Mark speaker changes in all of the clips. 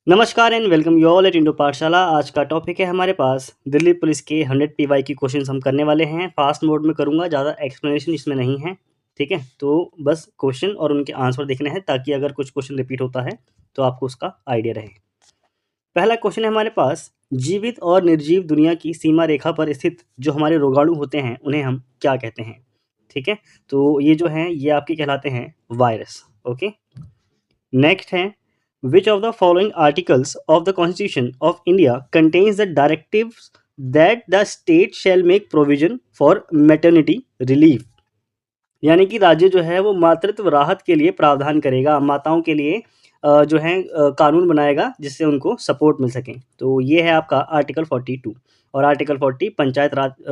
Speaker 1: नमस्कार and welcome you all at Indo पाठशाला। आज का टॉपिक है हमारे पास दिल्ली पुलिस के 100 पीवाई की क्वेश्चंस हम करने वाले हैं। फास्ट मोड में करूंगा, ज़्यादा एक्सप्लेनेशन इसमें नहीं है। ठीक है, तो बस क्वेश्चन और उनके आंसर देखने हैं ताकि अगर कुछ क्वेश्चन रिपीट होता है तो आपको उसका आइडिया रहे। पहला क्वेश्चन है हमारे पास, जीवित और निर्जीव दुनिया की सीमा रेखा पर स्थित जो हमारे रोगाणु होते हैं उन्हें हम क्या कहते हैं। ठीक है, तो ये जो हैं ये आपके कहलाते हैं वायरस। ओके, नेक्स्ट है, which of the following articles of the Constitution of India contains the directives that the state shall make provision for maternity relief। यानी कि राज्य जो है वो मातृत्व राहत के लिए प्रावधान करेगा, माताओं के लिए जो है कानून बनाएगा जिससे उनको सपोर्ट मिल सके। तो ये है आपका आर्टिकल 42 और आर्टिकल 40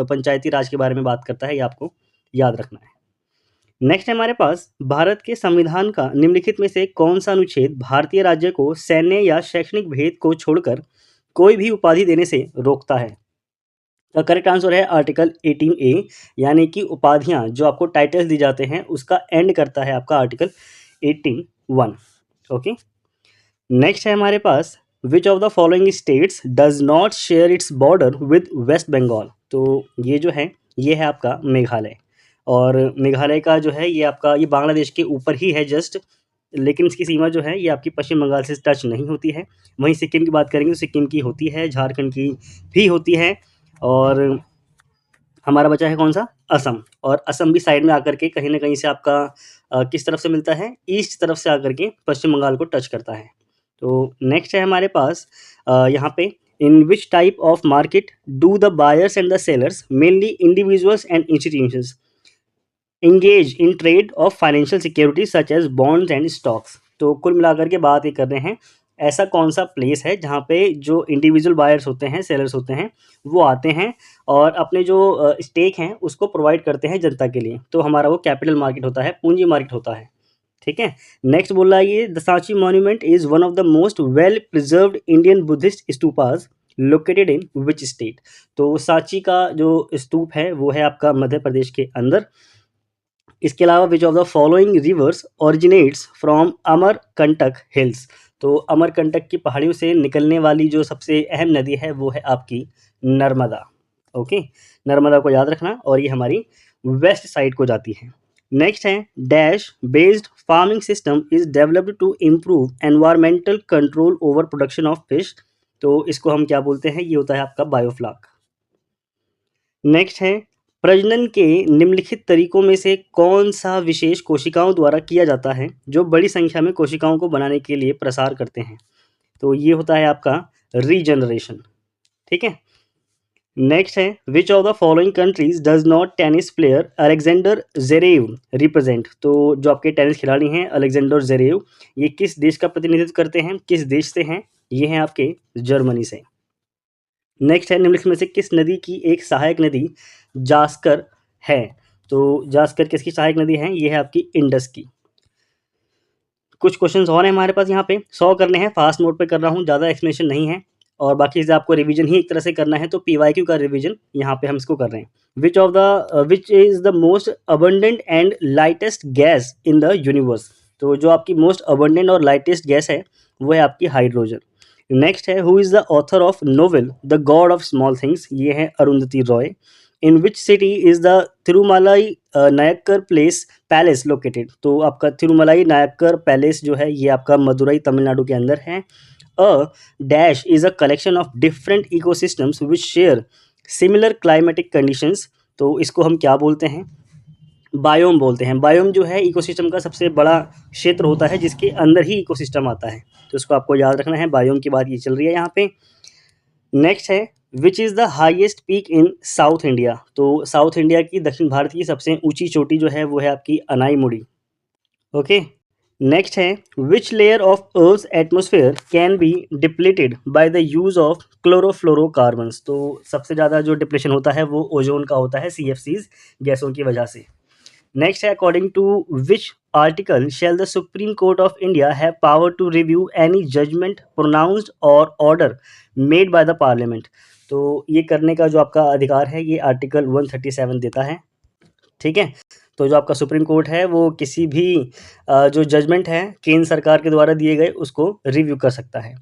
Speaker 1: पंचायती राज के बारे में बात करता है, ये आपको याद रखना है। नेक्स्ट है हमारे पास, भारत के संविधान का निम्नलिखित में से कौन सा अनुच्छेद भारतीय राज्य को सैन्य या शैक्षणिक भेद को छोड़कर कोई भी उपाधि देने से रोकता है। तो करेक्ट आंसर है आर्टिकल 18A, यानी कि उपाधियां जो आपको टाइटल्स दी जाते हैं उसका एंड करता है आपका आर्टिकल 18(1). ओके, नेक्स्ट है हमारे पास, which of the following states does not share its border with West Bengal. तो ये जो है ये है आपका मेघालय, और मेघालय का जो है ये आपका ये बांग्लादेश के ऊपर ही है जस्ट, लेकिन इसकी सीमा जो है ये आपकी पश्चिम बंगाल से टच नहीं होती है। वहीं सिक्किम की बात करेंगे तो सिक्किम की होती है, झारखंड की भी होती है, और हमारा बचा है कौन सा, असम। और असम भी साइड में आकर के कहीं ना कहीं से आपका किस तरफ से मिलता है, ईस्ट तरफ से आकर के पश्चिम बंगाल को टच करता है। तो नेक्स्ट है हमारे पास यहाँ पे, in which type of market do the buyers and the sellers mainly individuals and institutions engage in trade of financial securities such as bonds and stocks। तो कुल मिलाकर के बात ये कर रहे हैं, ऐसा कौन सा प्लेस है जहाँ पे जो इंडिविजुअल बायर्स होते हैं, सेलर्स होते हैं, वो आते हैं और अपने जो स्टेक हैं उसको प्रोवाइड करते हैं जनता के लिए। तो हमारा वो कैपिटल मार्केट होता है, पूंजी मार्केट होता है। ठीक है, नेक्स्ट बोल रहा है ये, the Sanchi monument is one of the most well preserved Indian Buddhist stupas located in which state. तो सांची का जो स्तूप है वो है आपका मध्य प्रदेश के अंदर। इसके अलावा विच of the following rivers originates from Amarkantak hills. तो अमरकंटक की पहाड़ियों से निकलने वाली जो सबसे अहम नदी है वो है आपकी नर्मदा। ओके, नर्मदा को याद रखना, और ये हमारी वेस्ट साइड को जाती है। नेक्स्ट है, dash based farming system is developed to improve environmental control over production of fish. तो इसको हम क्या बोलते हैं, ये होता है आपका बायोफ्लाक। नेक्स्ट है, प्रजनन के निम्नलिखित तरीकों में से कौन सा विशेष कोशिकाओं द्वारा किया जाता है जो बड़ी संख्या में कोशिकाओं को बनाने के लिए प्रसार करते हैं। तो ये होता है आपका रीजनरेशन। ठीक है, नेक्स्ट है, which of the following countries does not tennis player Alexander Zverev represent. तो जो आपके टेनिस खिलाड़ी हैं अलेक्जेंडर जेरेव, ये किस देश का प्रतिनिधित्व करते हैं, किस देश से हैं, ये हैं आपके जर्मनी से। नेक्स्ट है, निम्नलिखित में से किस नदी की एक सहायक नदी जास्कर है। तो जास्कर किसकी सहायक नदी है, ये है आपकी इंडस की। कुछ क्वेश्चंस और हैं हमारे पास यहाँ पे, 100 करने हैं, फास्ट मोड पे कर रहा हूँ, ज़्यादा एक्सप्लेनेशन नहीं है, और बाकी से आपको रिवीजन ही एक तरह से करना है। तो PYQ का रिवीजन यहाँ पे हम इसको कर रहे हैं। Which is the most abundant and lightest gas in the universe. तो जो आपकी मोस्ट अबंडेंट और लाइटेस्ट गैस है वो है आपकी हाइड्रोजन। नेक्स्ट है, who is the author of novel the god of small things. ये है Arundhati Roy. In which city is the Tirumalai Nayakkar palace located. तो आपका तिरुमलाई नायक्कर पैलेस जो है ये आपका मदुरई तमिलनाडु के अंदर है। A dash is a collection of different ecosystems which share similar climatic conditions. तो इसको हम क्या बोलते हैं, बायोम बोलते हैं। बायोम जो है इकोसिस्टम का सबसे बड़ा क्षेत्र होता है जिसके अंदर ही इकोसिस्टम आता है, तो इसको आपको याद रखना है। बायोम की बात ये चल रही है यहाँ पे। नेक्स्ट है, विच is the highest peak in south India. तो साउथ इंडिया की, दक्षिण भारत की सबसे ऊंची चोटी जो है वो है आपकी अनाईमुड़ी। ओके, नेक्स्ट है, which layer of earth atmosphere can be depleted by the use of chlorofluorocarbons. तो सबसे ज़्यादा जो डिप्लेशन होता है वो ओजोन का होता है, CFCs गैसों की वजह से। नेक्स्ट है, according to which article shall the supreme court of India have power to review any judgement pronounced और order made by the parliament. तो ये करने का जो आपका अधिकार है ये आर्टिकल 137 देता है। ठीक है, तो जो आपका सुप्रीम कोर्ट है वो किसी भी जो जजमेंट है केंद्र सरकार के द्वारा दिए गए उसको रिव्यू कर सकता है।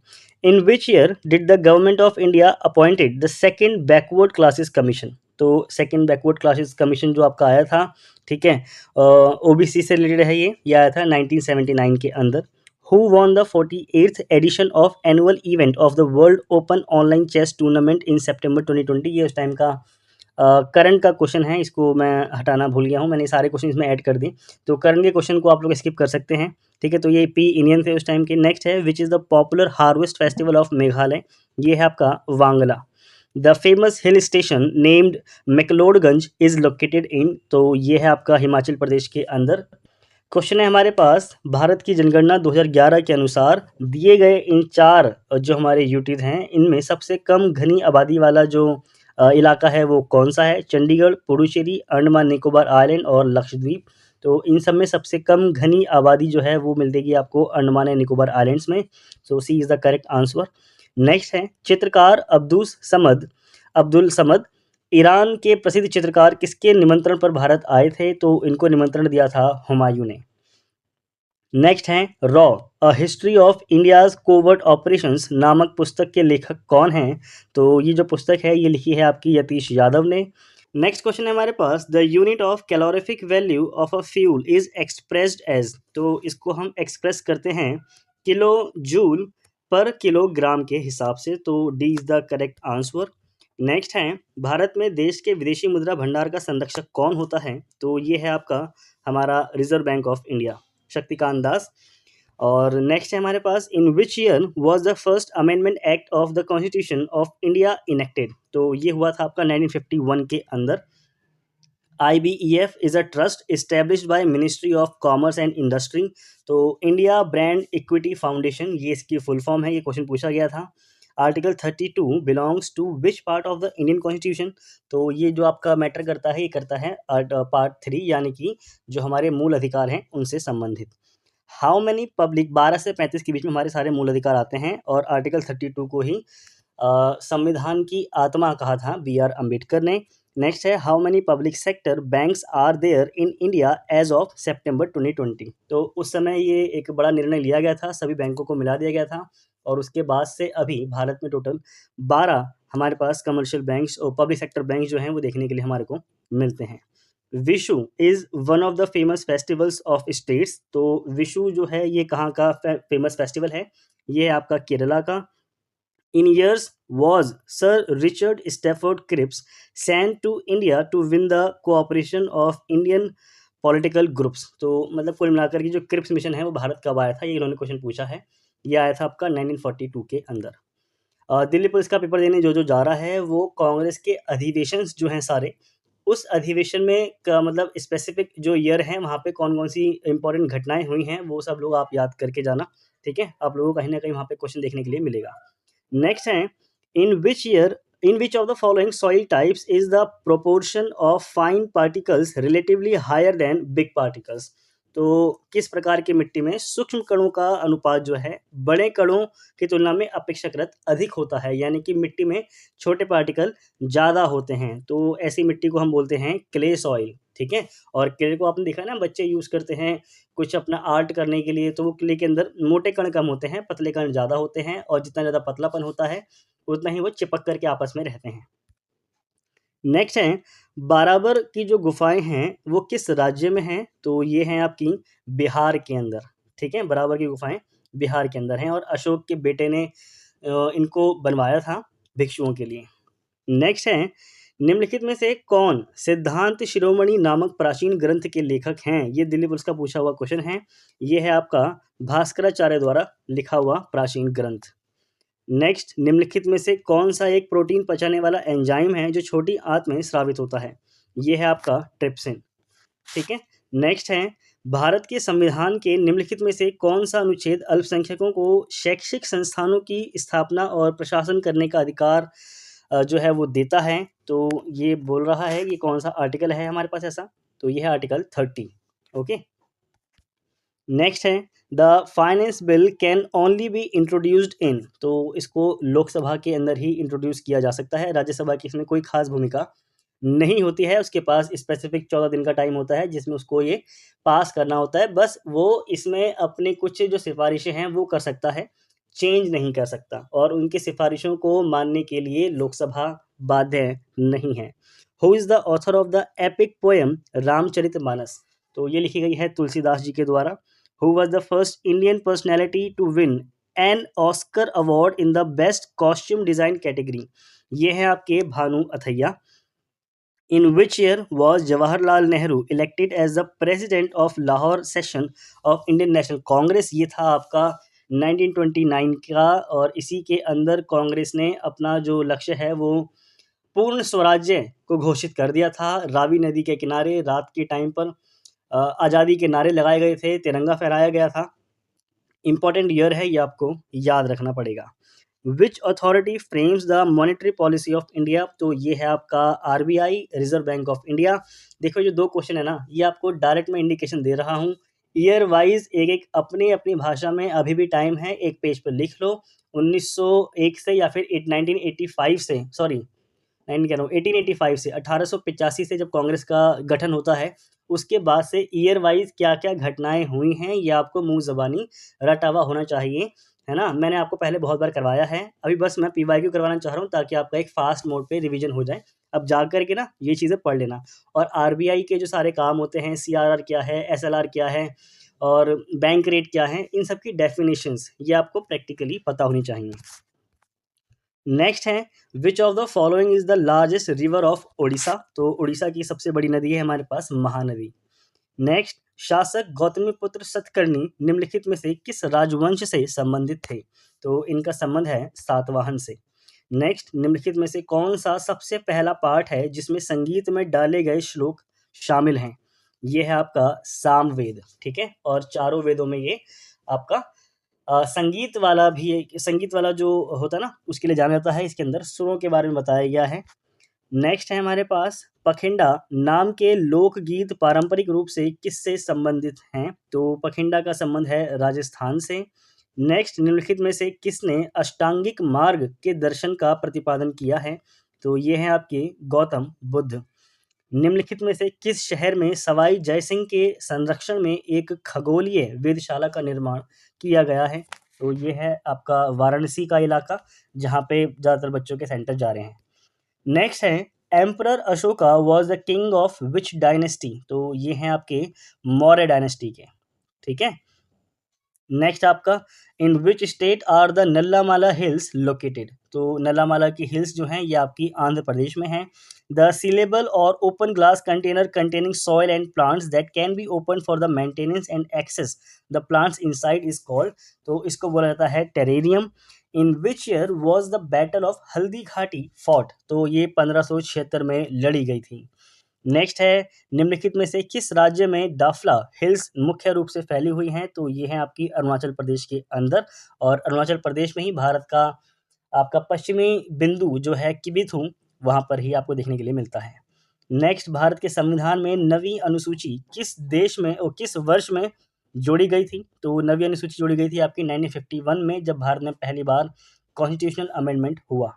Speaker 1: In which year did the government of India appointed the second backward classes commission? तो सेकंड बैकवर्ड क्लासेस कमीशन जो आपका आया था, ठीक है, ओबीसी से रिलेटेड है, ये आया था 1979 के अंदर। Who won the 48th edition of annual event of the world open online chess tournament in सितंबर 2020? ये उस टाइम का करंट का क्वेश्चन है, इसको मैं हटाना भूल गया हूँ, मैंने सारे क्वेश्चन इसमें ऐड कर दिए, तो करंट के क्वेश्चन को आप लोग स्किप कर सकते हैं, ठीक है। तो ये पी इंडियन थे उस टाइम के। नेक्स्ट है विच is the popular harvest festival of Meghalaya? ये है आपका Wangala. The famous hill station named McLeodganj is located in? तो ये है आपका हिमाचल प्रदेश के अंदर। क्वेश्चन है हमारे पास, भारत की जनगणना 2011 के अनुसार दिए गए इन 4 जो हमारे यूटीज हैं इनमें सबसे कम घनी आबादी वाला जो इलाका है वो कौन सा है? चंडीगढ़, पुडुचेरी, अंडमान निकोबार आइलैंड और लक्षद्वीप। तो इन सब में सबसे कम घनी आबादी जो है वो मिलेगी आपको अंडमान एंड निकोबार आइलैंड्स में। So C is the correct answer. Next है चित्रकार अब्दुल समद ईरान के प्रसिद्ध चित्रकार किसके निमंत्रण पर भारत आए थे? तो इनको निमंत्रण दिया था हुमायूं ने। नेक्स्ट हैं raw a history of India's covert operations नामक पुस्तक के लेखक कौन हैं? तो ये जो पुस्तक है ये लिखी है आपकी यतीश यादव ने। नेक्स्ट क्वेश्चन है हमारे पास, the unit of calorific value of a fuel is expressed as? तो इसको हम एक्सप्रेस करते हैं किलो जूल पर किलोग्राम के हिसाब से, तो D is the correct answer. Next है भारत में देश के विदेशी मुद्रा भंडार का संरक्षक कौन होता है? तो ये है आपका हमारा reserve bank of India, Shaktikanta Das. और नेक्स्ट है हमारे पास, in which year was the first amendment act of the constitution of India enacted? तो ये हुआ था आपका 1951 के अंदर। IBEF is a trust established by ministry of commerce and industry. तो इंडिया ब्रांड इक्विटी फाउंडेशन ये इसकी फुल फॉर्म है, ये क्वेश्चन पूछा गया था। Article 32 belongs to which part of the Indian constitution? तो ये जो आपका मैटर करता है ये करता है पार्ट 3 यानी कि जो हमारे मूल अधिकार हैं उनसे संबंधित। हाउ मैनी पब्लिक 12 से 35 के बीच में हमारे सारे मूल अधिकार आते हैं और आर्टिकल 32 को ही संविधान की आत्मा कहा था बी आर अम्बेडकर ने। नेक्स्ट है how many public sector banks are there in India as of सितंबर 2020? तो उस समय ये एक बड़ा निर्णय लिया गया था, सभी बैंकों को मिला दिया गया था और उसके बाद से अभी भारत में टोटल 12 हमारे पास कमर्शियल बैंक्स और पब्लिक सेक्टर बैंक जो हैं वो देखने के लिए हमारे को मिलते हैं। Vishu is one of the famous festivals of states. तो विशु जो है ये कहाँ का फेमस फेस्टिवल है? ये है आपका केरला का। इन years was Sir Richard Stafford Cripps sent to India to win the cooperation of Indian political groups? तो मतलब कुल मिलाकर की जो क्रिप्स मिशन है वो भारत कब आया था, ये इन्होंने क्वेश्चन पूछा है। ये आया था आपका 1942 के अंदर। दिल्ली पुलिस का पेपर देने जो जा रहा है वो कांग्रेस के अधिवेशन जो हैं सारे, उस अधिवेशन में का मतलब स्पेसिफिक जो ईयर है वहाँ पे कौन कौन सी इंपॉर्टेंट घटनाएं हुई हैं वो सब लोग आप याद करके जाना, ठीक है। आप लोगों को कहीं ना कहीं वहाँ पे क्वेश्चन देखने के लिए मिलेगा। नेक्स्ट है in which of the following soil types is the proportion of fine particles relatively higher than big particles? तो किस प्रकार की मिट्टी में सूक्ष्म कणों का अनुपात जो है बड़े कणों की तुलना में अपेक्षाकृत अधिक होता है, यानी कि मिट्टी में छोटे पार्टिकल ज़्यादा होते हैं, तो ऐसी मिट्टी को हम बोलते हैं क्ले सॉइल, ठीक है। और क्ले को आपने देखा है ना, बच्चे यूज़ करते हैं कुछ अपना आर्ट करने के लिए, तो वो क्ले के अंदर मोटे कण कम होते हैं, पतले कण ज़्यादा होते हैं और जितना ज़्यादा पतलापन होता है उतना ही वो चिपक करके आपस में रहते हैं। नेक्स्ट है बाराबर की जो गुफाएं हैं वो किस राज्य में हैं? तो ये हैं आपकी बिहार के अंदर, ठीक है। बराबर की गुफाएं बिहार के अंदर हैं और अशोक के बेटे ने इनको बनवाया था भिक्षुओं के लिए। नेक्स्ट है निम्नलिखित में से कौन सिद्धांत शिरोमणि नामक प्राचीन ग्रंथ के लेखक हैं? ये दिल्ली पुलिस का पूछा हुआ क्वेश्चन है। ये है आपका भास्कराचार्य द्वारा लिखा हुआ प्राचीन ग्रंथ। नेक्स्ट निम्नलिखित में से कौन सा एक प्रोटीन पचाने वाला एंजाइम है जो छोटी आंत में स्रावित होता है? ये है आपका ट्रिप्सिन, ठीक है। नेक्स्ट है भारत के संविधान के निम्नलिखित में से कौन सा अनुच्छेद अल्पसंख्यकों को शैक्षिक संस्थानों की स्थापना और प्रशासन करने का अधिकार जो है वो देता है? तो ये बोल रहा है कि कौन सा आर्टिकल है हमारे पास ऐसा, तो ये है आर्टिकल 30, ओके। नेक्स्ट है the finance bill can only be introduced in? तो इसको लोकसभा के अंदर ही इंट्रोड्यूस किया जा सकता है, राज्यसभा की इसमें कोई खास भूमिका नहीं होती है, उसके पास स्पेसिफिक 14 दिन का टाइम होता है जिसमें उसको ये पास करना होता है। बस वो इसमें अपने कुछ जो सिफारिशें हैं वो कर सकता है, चेंज नहीं कर सकता, और उनकी सिफारिशों को मानने के लिए लोकसभा बाध्य नहीं है। Who is the author of the epic poem Ramcharitmanas? तो ये लिखी गई है तुलसीदास जी के द्वारा। Who was the first Indian personality to win an Oscar award in the best costume design category? ये हैं आपके Bhanu Athaiya. In which year was Jawaharlal Nehru elected as the president of Lahore session of Indian National Congress? ये था आपका 1929 का, और इसी के अंदर कांग्रेस ने अपना जो लक्ष्य है वो पूर्ण स्वराज्य को घोषित कर दिया था। रावी नदी के किनारे रात के टाइम पर आज़ादी के नारे लगाए गए थे, तिरंगा फहराया गया था। इम्पॉर्टेंट ईयर है, ये आपको याद रखना पड़ेगा। Which authority frames the monetary policy of India? तो ये है आपका RBI, reserve bank of India. देखो जो दो क्वेश्चन है ना, ये आपको डायरेक्ट में इंडिकेशन दे रहा हूँ। ईयर वाइज एक एक अपनी अपनी भाषा में अभी भी टाइम है, एक पेज पर लिख लो। 1901 से या फिर 1985 से, सॉरी 9 कह रहा हूँ, 1885 से 1885 से जब कांग्रेस का गठन होता है, उसके बाद से ईयर वाइज क्या क्या घटनाएं हुई हैं ये आपको मुंह ज़बानी रटा हुआ होना चाहिए, है ना। मैंने आपको पहले बहुत बार करवाया है, अभी बस मैं पीवाईक्यू करवाना चाह रहा हूँ ताकि आपका एक फास्ट मोड पे रिवीजन हो जाए। अब जा कर के ना ये चीज़ें पढ़ लेना। और आरबीआई के जो सारे काम होते हैं, सीआरआर क्या है, एसएलआर क्या है, और बैंक रेट क्या है, इन सब की डेफिनेशंस ये आपको प्रैक्टिकली पता होनी चाहिए। नेक्स्ट है which of the following is the largest river of Odisha? तो उड़ीसा की सबसे बड़ी नदी है हमारे पास महानदी। नेक्स्ट, शासक गौतमीपुत्र सतकर्णी निम्नलिखित में से किस राजवंश से संबंधित थे? तो इनका संबंध है सातवाहन से। नेक्स्ट, निम्नलिखित में से कौन सा सबसे पहला पाठ है जिसमें संगीत में डाले गए श्लोक शामिल हैं? ये है आपका सामवेद, ठीक है। और चारों वेदों में ये आपका संगीत वाला भी संगीत वाला जो होता है ना उसके लिए जाना जाता है। इसके अंदर सुरों के बारे में बताया गया है। नेक्स्ट है हमारे पास पखिंडा नाम के लोकगीत पारंपरिक रूप से किससे संबंधित हैं? तो पखिंडा का संबंध है राजस्थान से। नेक्स्ट, निम्नलिखित में से किसने अष्टांगिक मार्ग के दर्शन का प्रतिपादन किया है? तो ये हैं आपके गौतम बुद्ध। निम्नलिखित में से किस शहर में सवाई जयसिंह के संरक्षण में एक खगोलीय वेधशाला का निर्माण किया गया है? तो ये है आपका वाराणसी का इलाका जहाँ पे ज़्यादातर बच्चों के सेंटर जा रहे हैं। नेक्स्ट है emperor Ashoka was the king of which dynasty? तो ये हैं आपके मौर्य डायनेस्टी के, ठीक है। नेक्स्ट आपका in which state are the Nallamala hills located? तो नल्लामाला की हिल्स जो हैं ये आपकी आंध्र प्रदेश में हैं। द सीलेबल और open glass container containing soil and plants that can be open for the maintenance and access the plants inside is called? तो इसको बोला जाता है terrarium. In which year was the battle of Haldi Ghati fought? तो ये 1576 में लड़ी गई थी। नेक्स्ट है निम्नलिखित में से किस राज्य में दाफला हिल्स मुख्य रूप से फैली हुई हैं? तो ये हैं आपकी अरुणाचल प्रदेश के अंदर, और अरुणाचल प्रदेश में ही भारत का आपका पश्चिमी बिंदु जो है किबिथू, वहाँ पर ही आपको देखने के लिए मिलता है। नेक्स्ट, भारत के संविधान में नवीं अनुसूची किस देश में और किस वर्ष में जोड़ी गई थी? तो नवीं अनुसूची जोड़ी गई थी आपकी 1951 में, जब भारत में पहली बार कॉन्स्टिट्यूशनल अमेंडमेंट हुआ।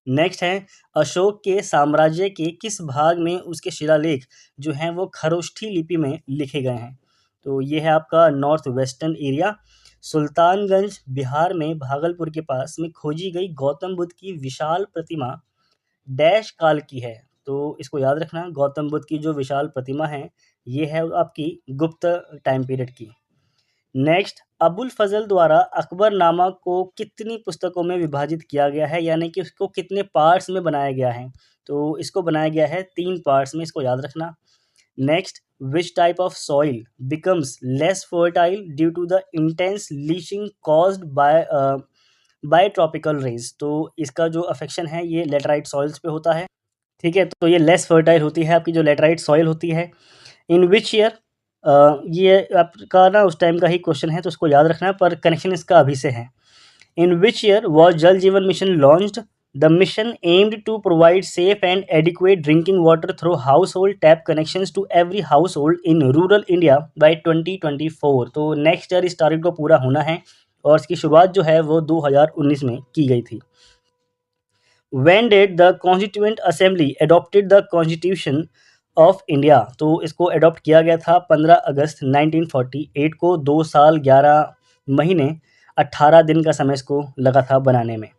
Speaker 1: नेक्स्ट है अशोक के साम्राज्य के किस भाग में उसके शिलालेख जो हैं वो खरोष्ठी लिपि में लिखे गए हैं? तो ये है आपका north western area. Sultanganj Bihar में भागलपुर के पास में खोजी गई गौतम बुद्ध की विशाल प्रतिमा डैश काल की है? तो इसको याद रखना, गौतम बुद्ध की जो विशाल प्रतिमा है ये है आपकी गुप्त टाइम पीरियड की। नेक्स्ट, अबुल फजल द्वारा अकबरनामा को कितनी पुस्तकों में विभाजित किया गया है, यानी कि उसको कितने पार्ट्स में बनाया गया है? तो इसको बनाया गया है 3 पार्ट्स में, इसको याद रखना। Next, which type of soil becomes less fertile due to the intense leaching caused by tropical rays? तो इसका जो अफेक्शन है ये लेटराइट सॉइल्स पे होता है, ठीक है। तो ये लेस फर्टाइल होती है आपकी जो लेटराइट सॉइल होती है। इन विच ईयर, ये आपका ना उस टाइम का ही क्वेश्चन है तो उसको याद रखना, पर कनेक्शन इसका अभी से है। In which year was Jal Jeevan mission launched? The mission aimed to provide safe and adequate drinking water through household tap connections to every household in rural India by 2024। तो नेक्स्ट ईयर इस target को पूरा होना है, और इसकी शुरुआत जो है वो 2019 में की गई थी। When did the constituent assembly adopted the constitution of India? तो इसको अडॉप्ट किया गया था 15 अगस्त 1948 को। 2 साल 11 महीने 18 दिन का समय इसको लगा था बनाने में।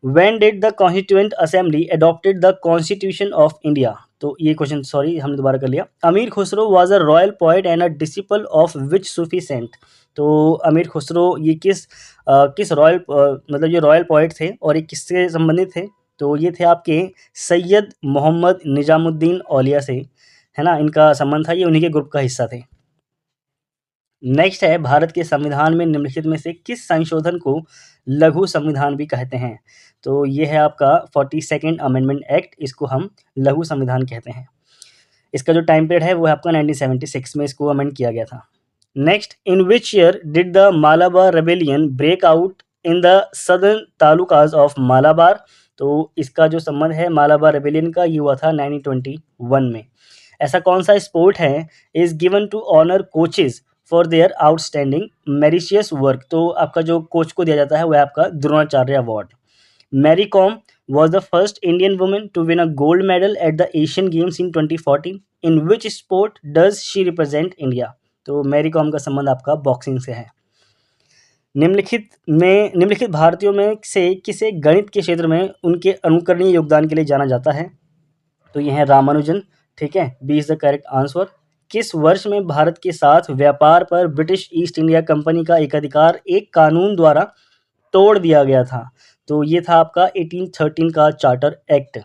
Speaker 1: When did the constituent assembly adopted the constitution of India? तो ये क्वेश्चन सॉरी हमने दोबारा कर लिया। Amir Khusro was a royal poet and a disciple of which Sufi saint? तो अमीर खुसरो ये किस रॉयल मतलब ये रॉयल पोएट थे और ये किससे संबंधित थे? तो ये थे आपके सैयद मोहम्मद निजामुद्दीन औलिया से, है ना, इनका संबंध था, ये उन्हीं के ग्रुप का हिस्सा थे। नेक्स्ट है, भारत के संविधान में निम्नलिखित में से किस संशोधन को लघु संविधान भी कहते हैं? तो ये है आपका 42nd अमेंडमेंट एक्ट, इसको हम लघु संविधान कहते हैं। इसका जो टाइम पीरियड है वो है आपका 1976 में इसको अमेंड किया गया था। Next, in which year did the Malabar rebellion break out in the southern talukas of Malabar? तो इसका जो संबंध है मालाबार रेबेलियन का, ये हुआ था 1921 में। ऐसा कौन सा स्पोर्ट है is given to honour coaches for their outstanding meritorious work? तो आपका जो कोच को दिया जाता है वो है आपका Dronacharya award. Mary Kom was the first Indian woman to win a gold medal at the Asian Games in 2014. In which sport does she represent India? तो मैरी कॉम का संबंध आपका बॉक्सिंग से है। निम्नलिखित भारतीयों में से किसे गणित के क्षेत्र में उनके अनुकरणीय योगदान के लिए जाना जाता है? तो ये है रामानुजन, ठीक है, B is the correct answer. किस वर्ष में भारत के साथ व्यापार पर ब्रिटिश ईस्ट इंडिया कंपनी का एकाधिकार एक कानून द्वारा तोड़ दिया गया था? तो ये था आपका 1813 का चार्टर एक्ट,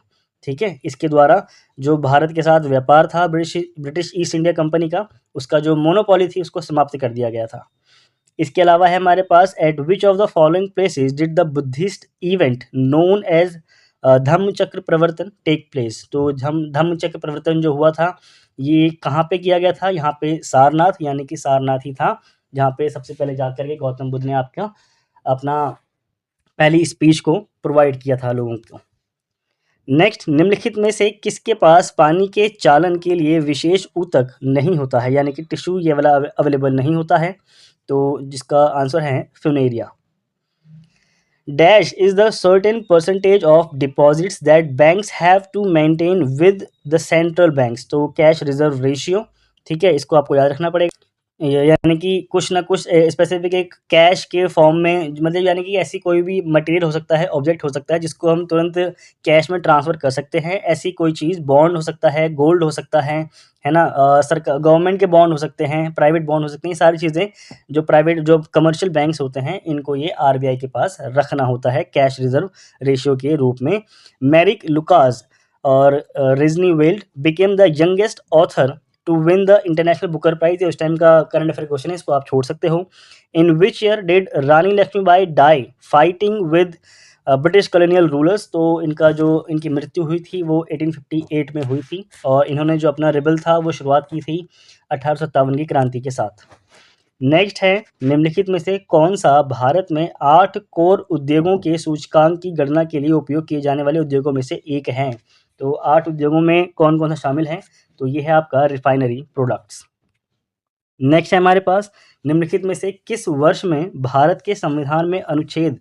Speaker 1: ठीक है। इसके द्वारा जो भारत के साथ व्यापार था ब्रिटिश ईस्ट इंडिया कंपनी का, उसका जो मोनोपोली थी उसको समाप्त कर दिया गया था। इसके अलावा है हमारे पास, at which of the following places did the Buddhist event known as Dhamma Chakra Pravartan take place? तो धम्म चक्र प्रवर्तन जो हुआ था ये कहाँ पे किया गया था? यहाँ पे सारनाथ, यानी कि सारनाथ ही था जहाँ पे सबसे पहले जाकर के गौतम बुद्ध ने आपका अपना पहली स्पीच को प्रोवाइड किया था लोगों को। नेक्स्ट, निम्नलिखित में से किसके पास पानी के चालन के लिए विशेष ऊतक नहीं होता है, यानी कि टिश्यू ये वाला अवेलेबल नहीं होता है? तो जिसका आंसर है Funaria. Dash is the certain percentage of deposits that banks have to maintain with the central banks? तो कैश रिजर्व रेशियो, ठीक है, इसको आपको याद रखना पड़ेगा। यानी कि कुछ ना कुछ स्पेसिफिक एक कैश के फॉर्म में, मतलब यानी कि ऐसी कोई भी मटेरियल हो सकता है, ऑब्जेक्ट हो सकता है जिसको हम तुरंत कैश में ट्रांसफ़र कर सकते हैं। ऐसी कोई चीज़ बॉन्ड हो सकता है, गोल्ड हो सकता है ना, सरकार गवर्नमेंट के बॉन्ड हो सकते हैं, प्राइवेट बॉन्ड हो सकते हैं। सारी चीज़ें जो कमर्शियल बैंक्स होते हैं इनको ये आरबीआई के पास रखना होता है कैश रिजर्व रेशियो के रूप में। मैरिक लुकास और Rijneveld became the youngest author to win the international Booker prize? उस टाइम का करंट अफेयर क्वेश्चन है, इसको आप छोड़ सकते हो। In which year did Rani Lakshmibai die fighting with British colonial rulers? तो इनकी मृत्यु हुई थी वो 1858 में हुई थी, और इन्होंने जो अपना रिबल था वो शुरुआत की थी 1857 की क्रांति के साथ। नेक्स्ट है, निम्नलिखित में से कौन सा भारत में 8 कोर उद्योगों के सूचकांक की गणना के लिए उपयोग किए जाने वाले उद्योगों में से एक है? तो 8 उद्योगों में कौन कौन सा शामिल है? तो ये है आपका रिफाइनरी प्रोडक्ट्स। नेक्स्ट है हमारे पास, निम्नलिखित में से किस वर्ष में भारत के संविधान में अनुच्छेद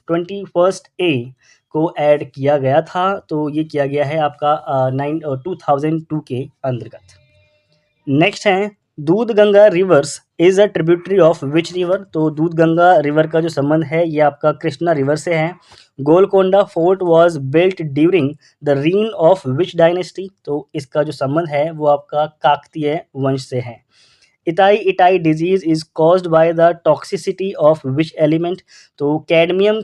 Speaker 1: 21A को ऐड किया गया था? तो ये किया गया है आपका 2002 के अंतर्गत। नेक्स्ट है, Dudhganga rivers is a tributary of which river? तो दूधगंगा रिवर का जो संबंध है ये आपका कृष्णा रिवर से है। Golconda fort was built during the reign of which dynasty? तो इसका जो संबंध है वो आपका काकतीय वंश से है। Itai disease is caused by the toxicity of which element? तो कैडमियम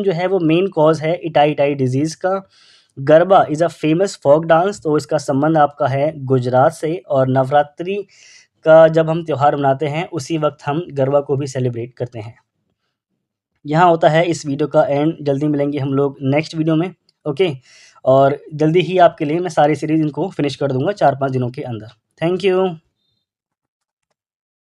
Speaker 1: जो है वो मेन कॉज है इटाई डिजीज का। Garba is a famous folk dance? तो इसका संबंध आपका है गुजरात से, और नवरात्रि का जब हम त्यौहार मनाते हैं उसी वक्त हम गरबा को भी सेलिब्रेट करते हैं। यहाँ होता है इस वीडियो का एंड। जल्दी मिलेंगे हम लोग नेक्स्ट वीडियो में, ओके। और जल्दी ही आपके लिए मैं सारी सीरीज इनको फिनिश कर दूंगा 4-5 दिनों के अंदर। Thank you.